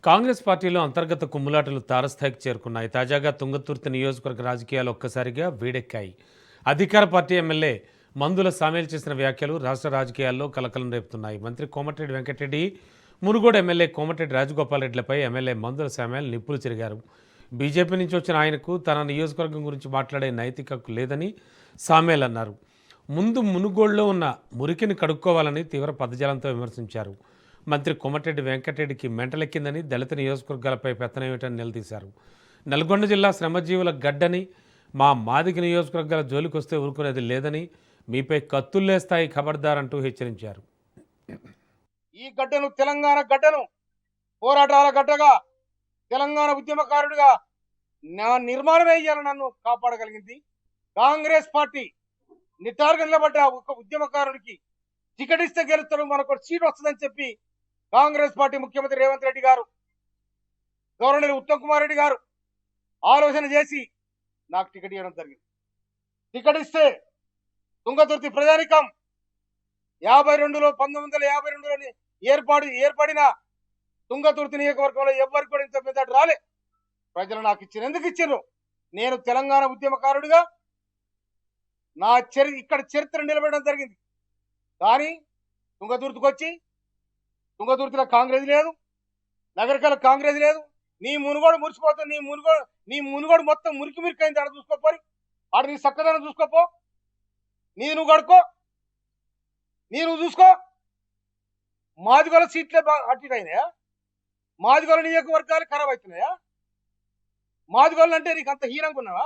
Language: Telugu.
కాంగ్రెస్ పార్టీలో అంతర్గత కుమ్ములాటలు తారస్థాయికి చేరుకున్నాయి. తాజాగా తుంగతుర్తి నియోజకవర్గ రాజకీయాలు ఒక్కసారిగా వేడెక్కాయి. అధికార పార్టీ ఎమ్మెల్యే మందుల సామేలు చేసిన వ్యాఖ్యలు రాష్ట్ర రాజకీయాల్లో కలకలం రేపుతున్నాయి. మంత్రి కోమటిరెడ్డి వెంకటరెడ్డి, మునుగోడు ఎమ్మెల్యే కోమటిరెడ్డి రాజగోపాల్ రెడ్డిలపై ఎమ్మెల్యే మందుల సామేలు నిప్పులు చెరిగారు. బీజేపీ నుంచి వచ్చిన ఆయనకు తన నియోజకవర్గం గురించి మాట్లాడే నైతిక హక్కు లేదని సామేల్ అన్నారు. ముందు మునుగోడులో ఉన్న మురికిని కడుక్కోవాలని తీవ్ర పదజాలంతో విమర్శించారు. మంత్రి కోమటిరెడ్డి వెంకటరెడ్డికి మెంటలెక్కిందని దళిత నియోజకవర్గాలపై పెత్తనమేమిటని నిలదీశారు. నల్గొండ జిల్లా శ్రమజీవుల గడ్డని, మా మాదిగ నియోజకవర్గాల జోలికొస్తే ఊరుకునేది లేదని, మీపై కత్తుల్లేస్తాయి ఖబర్దార్ అంటూ హెచ్చరించారు. ఈ గడ్డను తెలంగాణ గడ్డను పోరాటాల గడ్డగా తెలంగాణ ఉద్యమకారుడిగా నా నిర్మాణం అయ్యాలని నన్ను కాపాడగలిగింది కాంగ్రెస్ పార్టీ. నిటారుగా నిలబడ్డ ఒక ఉద్యమకారుడికి టికెట్ ఇస్తే గెలుస్తాడు, మనకు సీట్ వస్తుందని చెప్పి కాంగ్రెస్ పార్టీ ముఖ్యమంత్రి రేవంత్ రెడ్డి గారు, గవర్నర్ ఉత్తమ్ కుమార్ రెడ్డి గారు ఆలోచన చేసి నాకు టికెట్ ఇవ్వడం జరిగింది. టికెట్ ఇస్తే తుంగతుర్తి ప్రజానికం 1952లో ఏర్పడిన తుంగతుర్తి నియోజకవర్గంలో ఎవరికి కూడా ఇంత పెద్ద రాలే. ప్రజలు నాకు ఇచ్చిన ఎందుకు ఇచ్చారు? నేను తెలంగాణ ఉద్యమకారుడిగా నా ఇక్కడ చరిత్ర నిలబడడం జరిగింది. కానీ తుంగతుర్తికి వచ్చి తుంగతుర్తిలో కాంగ్రెస్ లేదు, నగరికల కాంగ్రెస్ లేదు. నీ మునుగోడు మురిసిపోతుంది, నీ మునుగోడు మొత్తం మురికి అయింది. ఆడ చూసుకోపోయి ఆడ నీ చక్కదనం చూసుకోపో, నీ నువ్వు కడుక్కో, నీ నువ్వు చూసుకో. మాదిగోల సీట్లే అటు అయినాయా? మాదిగోల నియోజకవర్గాలు ఖరాబ్ అవుతున్నాయా? మాదిగోళ్ళు అంటే నీకు అంత హీనంగా ఉన్నావా?